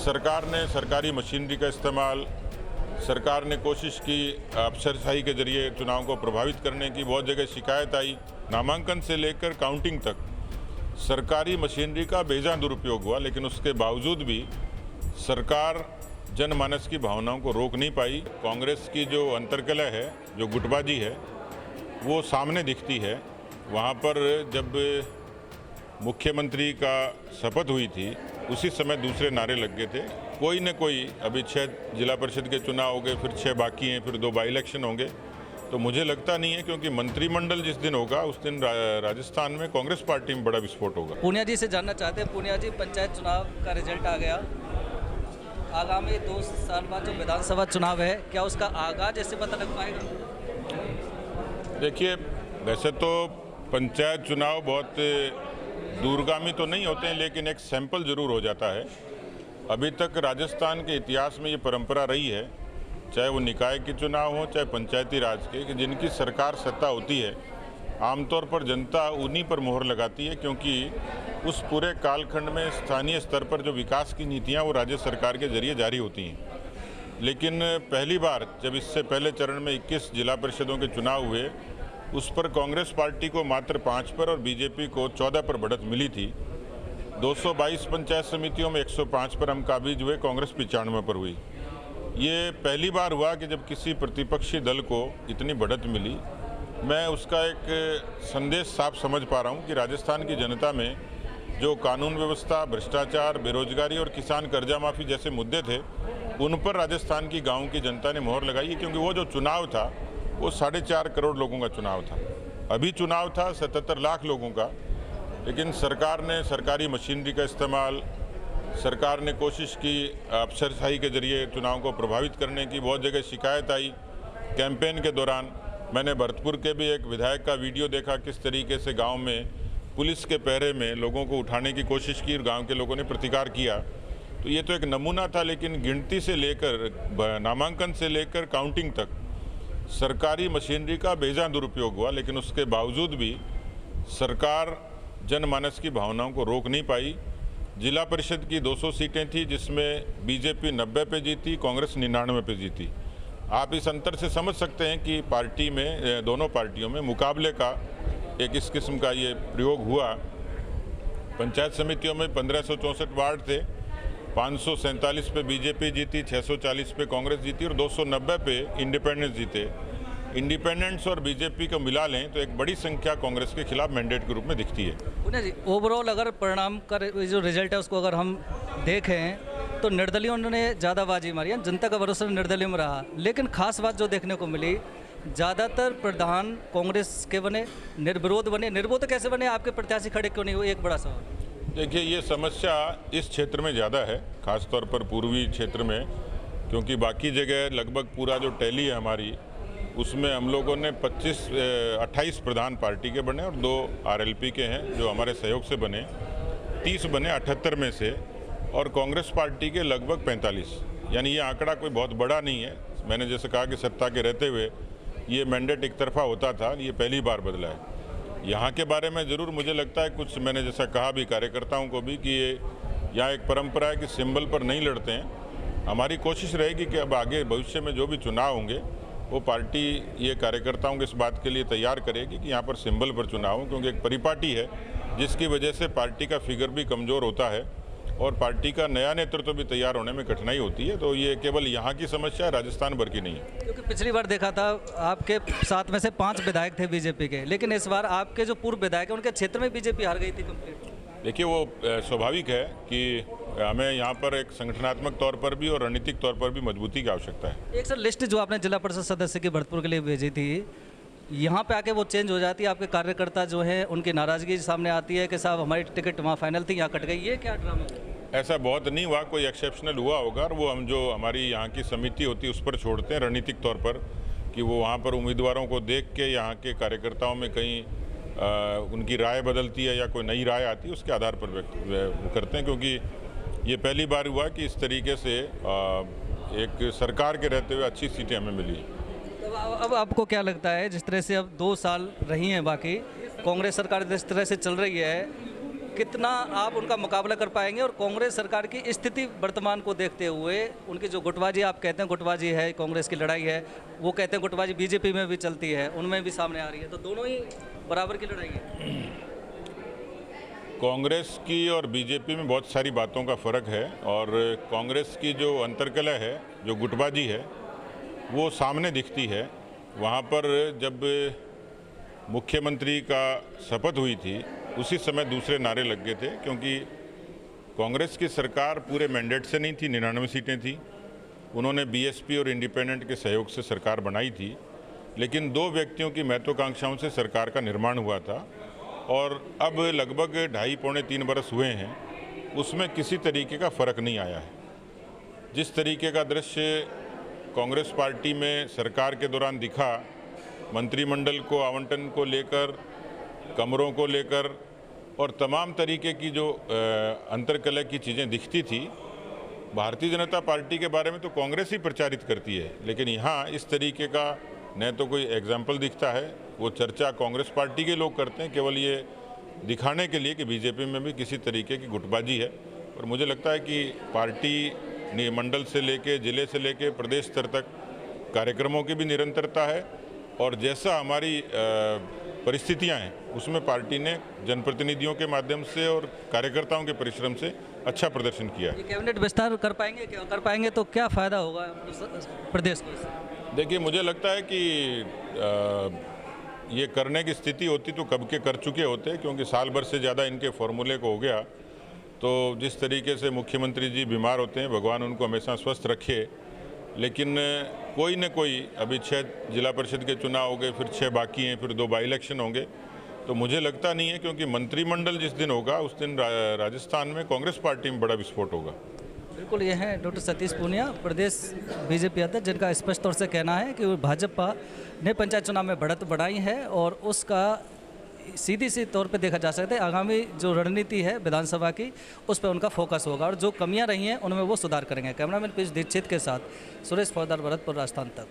सरकार ने सरकारी मशीनरी का इस्तेमाल, सरकार ने कोशिश की अफसरशाही के जरिए चुनाव को प्रभावित करने की। बहुत जगह शिकायत आई, नामांकन से लेकर काउंटिंग तक सरकारी मशीनरी का बेजान दुरुपयोग हुआ, लेकिन उसके बावजूद भी सरकार जनमानस की भावनाओं को रोक नहीं पाई। कांग्रेस की जो अंतर्कलह है, जो गुटबाजी है, वो सामने दिखती है। वहाँ पर जब मुख्यमंत्री का शपथ हुई थी, उसी समय दूसरे नारे लग गए थे, कोई न कोई। अभी 6 जिला परिषद के चुनाव हो गए, फिर 6 बाकी हैं, फिर 2 बाई इलेक्शन होंगे। तो मुझे लगता नहीं है, क्योंकि मंत्रिमंडल जिस दिन होगा उस दिन राजस्थान में कांग्रेस पार्टी में बड़ा विस्फोट होगा। पूनिया जी से जानना चाहते हैं, पूनिया जी, पंचायत चुनाव का रिजल्ट आ गया। आगामी 2 साल बाद जो विधानसभा चुनाव है, क्या उसका आगाज ऐसे पता लग पाएगा? देखिए, वैसे तो पंचायत चुनाव बहुत दूरगामी तो नहीं होते हैं, लेकिन एक सैंपल जरूर हो जाता है। अभी तक राजस्थान के इतिहास में ये परंपरा रही है, चाहे वो निकाय के चुनाव हो, चाहे पंचायती राज के, कि जिनकी सरकार सत्ता होती है, आमतौर पर जनता उन्हीं पर मोहर लगाती है, क्योंकि उस पूरे कालखंड में स्थानीय स्तर पर जो विकास की नीतियाँ वो राज्य सरकार के जरिए जारी होती हैं। लेकिन पहली बार जब इससे पहले चरण में 21 जिला परिषदों के चुनाव हुए, उस पर कांग्रेस पार्टी को मात्र 5 पर और बीजेपी को 14 पर बढ़त मिली थी। 222 पंचायत समितियों में 105 पर हम काबिज हुए, कांग्रेस 95 पर हुई। ये पहली बार हुआ कि जब किसी प्रतिपक्षी दल को इतनी बढ़त मिली। मैं उसका एक संदेश साफ समझ पा रहा हूँ कि राजस्थान की जनता में जो कानून व्यवस्था, भ्रष्टाचार, बेरोजगारी और किसान कर्जा माफ़ी जैसे मुद्दे थे, उन पर राजस्थान की गाँव की जनता ने मोहर लगाई है। क्योंकि वो जो चुनाव था वो 4.5 करोड़ लोगों का चुनाव था। अभी चुनाव था 77 लाख लोगों का, लेकिन सरकार ने सरकारी मशीनरी का इस्तेमाल, सरकार ने कोशिश की अफसरशाही के जरिए चुनाव को प्रभावित करने की। बहुत जगह शिकायत आई कैंपेन के दौरान। मैंने भरतपुर के भी एक विधायक का वीडियो देखा, किस तरीके से गांव में पुलिस के पहरे में लोगों को उठाने की कोशिश की और गांव के लोगों ने प्रतिकार किया। तो ये तो एक नमूना था, लेकिन गिनती से लेकर, नामांकन से लेकर काउंटिंग तक सरकारी मशीनरी का बेजान दुरुपयोग हुआ, लेकिन उसके बावजूद भी सरकार जनमानस की भावनाओं को रोक नहीं पाई। जिला परिषद की 200 सीटें थी, जिसमें बीजेपी 90 पे जीती, कांग्रेस 99 पे जीती। आप इस अंतर से समझ सकते हैं कि पार्टी में, दोनों पार्टियों में मुकाबले का एक इस किस्म का ये प्रयोग हुआ। पंचायत समितियों में 1564 वार्ड थे, 547 पे बीजेपी जीती, 640 पे कांग्रेस जीती और 290 पे इंडिपेंडेंस जीते। इंडिपेंडेंट्स और बीजेपी को मिला लें तो एक बड़ी संख्या कांग्रेस के खिलाफ मैंडेट के रूप में दिखती है। पूनिया जी, ओवरऑल अगर परिणाम का जो रिजल्ट है उसको अगर हम देखें तो निर्दलीयों ने ज़्यादा बाजी मारी है, जनता का भरोसा निर्दलीय में रहा। लेकिन खास बात जो देखने को मिली, ज़्यादातर प्रधान कांग्रेस के बने, निर्विरोध बने। निर्विरोध कैसे बने, आपके प्रत्याशी खड़े क्यों नहीं हुए, एक बड़ा सवाल। देखिए, ये समस्या इस क्षेत्र में ज़्यादा है, खासतौर पर पूर्वी क्षेत्र में, क्योंकि बाकी जगह लगभग पूरा जो टैली है हमारी, उसमें हम लोगों ने 28 प्रधान पार्टी के बने और 2 आरएलपी के हैं जो हमारे सहयोग से बने। 30 बने 78 में से, और कांग्रेस पार्टी के लगभग 45। यानी ये आंकड़ा कोई बहुत बड़ा नहीं है। मैंने जैसे कहा कि सत्ता के रहते हुए ये मैंडेट एक तरफा होता था, ये पहली बार बदला है। यहाँ के बारे में ज़रूर मुझे लगता है कुछ, मैंने जैसा कहा भी कार्यकर्ताओं को भी, कि ये यहाँ एक परंपरा है कि सिंबल पर नहीं लड़ते हैं। हमारी कोशिश रहेगी कि अब आगे भविष्य में जो भी चुनाव होंगे वो पार्टी ये कार्यकर्ताओं को इस बात के लिए तैयार करेगी कि यहाँ पर सिंबल पर चुनाव हो, क्योंकि एक परिपाटी है जिसकी वजह से पार्टी का फिगर भी कमज़ोर होता है और पार्टी का नया नेतृत्व भी तैयार होने में कठिनाई होती है। तो ये केवल यहाँ की समस्या, राजस्थान भर की नहीं है। क्योंकि पिछली बार देखा था आपके 7 में से 5 विधायक थे बीजेपी के, लेकिन इस बार आपके जो पूर्व विधायक हैं उनके क्षेत्र में बीजेपी हार गई थी कंप्लीट। देखिए, वो स्वाभाविक है कि हमें यहाँ पर एक संगठनात्मक तौर पर भी और रणनीतिक तौर पर भी मजबूती की आवश्यकता है। एक सर लिस्ट जो आपने जिला परिषद सदस्य की भरतपुर के लिए भेजी थी, यहाँ पे आके वो चेंज हो जाती है, आपके कार्यकर्ता जो हैं उनकी नाराज़गी सामने आती है कि साहब हमारी टिकट वहाँ फाइनल थी, यहाँ कट गई। ये क्या ड्रामा? ऐसा बहुत नहीं हुआ, कोई एक्सेप्शनल हुआ होगा, और वो हम जो हमारी यहाँ की समिति होती है उस पर छोड़ते हैं रणनीतिक तौर पर, कि वो वहाँ पर उम्मीदवारों को देख के यहाँ के कार्यकर्ताओं में कहीं उनकी राय बदलती है या कोई नई राय आती है, उसके आधार पर व्यक्त करते हैं। क्योंकि ये पहली बार हुआ कि इस तरीके से एक सरकार के रहते हुए अच्छी सीटें हमें मिली। तो अब आपको क्या लगता है, जिस तरह से अब 2 साल रही हैं बाकी कांग्रेस सरकार जिस तरह से चल रही है, कितना आप उनका मुकाबला कर पाएंगे, और कांग्रेस सरकार की स्थिति वर्तमान को देखते हुए उनकी जो गुटबाजी आप कहते हैं गुटबाजी है, कांग्रेस की लड़ाई है, वो कहते हैं गुटबाजी बीजेपी में भी चलती है, उनमें भी सामने आ रही है, तो दोनों ही बराबर की लड़ाई है। कांग्रेस की और बीजेपी में बहुत सारी बातों का फ़र्क है, और कांग्रेस की जो अंतर्कलह है, जो गुटबाजी है, वो सामने दिखती है। वहाँ पर जब मुख्यमंत्री का शपथ हुई थी उसी समय दूसरे नारे लग गए थे, क्योंकि कांग्रेस की सरकार पूरे मैंडेट से नहीं थी, 99 सीटें थी। उन्होंने बीएसपी और इंडिपेंडेंट के सहयोग से सरकार बनाई थी, लेकिन 2 व्यक्तियों की महत्वाकांक्षाओं से सरकार का निर्माण हुआ था, और अब लगभग 2.5-3 बरस हुए हैं, उसमें किसी तरीके का फ़र्क नहीं आया है। जिस तरीके का दृश्य कांग्रेस पार्टी में सरकार के दौरान दिखा, मंत्रिमंडल को आवंटन को लेकर, कमरों को लेकर और तमाम तरीके की जो अंतर्कलह की चीज़ें दिखती थी, भारतीय जनता पार्टी के बारे में तो कांग्रेस ही प्रचारित करती है, लेकिन यहाँ इस तरीके का न तो कोई एग्जाम्पल दिखता है। वो चर्चा कांग्रेस पार्टी के लोग करते हैं केवल ये दिखाने के लिए कि बीजेपी में भी किसी तरीके की गुटबाजी है। और मुझे लगता है कि पार्टी मंडल से लेके, जिले से लेके प्रदेश स्तर तक कार्यक्रमों की भी निरंतरता है, और जैसा हमारी परिस्थितियां हैं उसमें पार्टी ने जनप्रतिनिधियों के माध्यम से और कार्यकर्ताओं के परिश्रम से अच्छा प्रदर्शन किया है। ये कैबिनेट विस्तार कर पाएंगे, क्या कर पाएंगे तो क्या फ़ायदा होगा प्रदेश को इससे? देखिए, मुझे लगता है कि ये करने की स्थिति होती तो कब के कर चुके होते, क्योंकि साल भर से ज़्यादा इनके फॉर्मूले को हो गया। तो जिस तरीके से मुख्यमंत्री जी बीमार होते हैं, भगवान उनको हमेशा स्वस्थ रखे, लेकिन कोई न कोई, अभी 6 जिला परिषद के चुनाव हो गए, फिर 6 बाकी हैं, फिर 2 बाई इलेक्शन होंगे, तो मुझे लगता नहीं है, क्योंकि मंत्रिमंडल जिस दिन होगा उस दिन राजस्थान में कांग्रेस पार्टी में बड़ा विस्फोट होगा। बिल्कुल, ये हैं डॉक्टर सतीश पूनिया, प्रदेश बीजेपी अध्यक्ष, जिनका स्पष्ट तौर से कहना है कि भाजपा ने पंचायत चुनाव में बढ़त बढ़ाई है, और उसका सीधी सी तौर पे देखा जा सकता है आगामी जो रणनीति है विधानसभा की, उस पर उनका फोकस होगा, और जो कमियां रही हैं उनमें वो सुधार करेंगे। कैमरामैन पीयूष दीक्षित के साथ सुरेश फौजदार, भरतपुर, राजस्थान तक।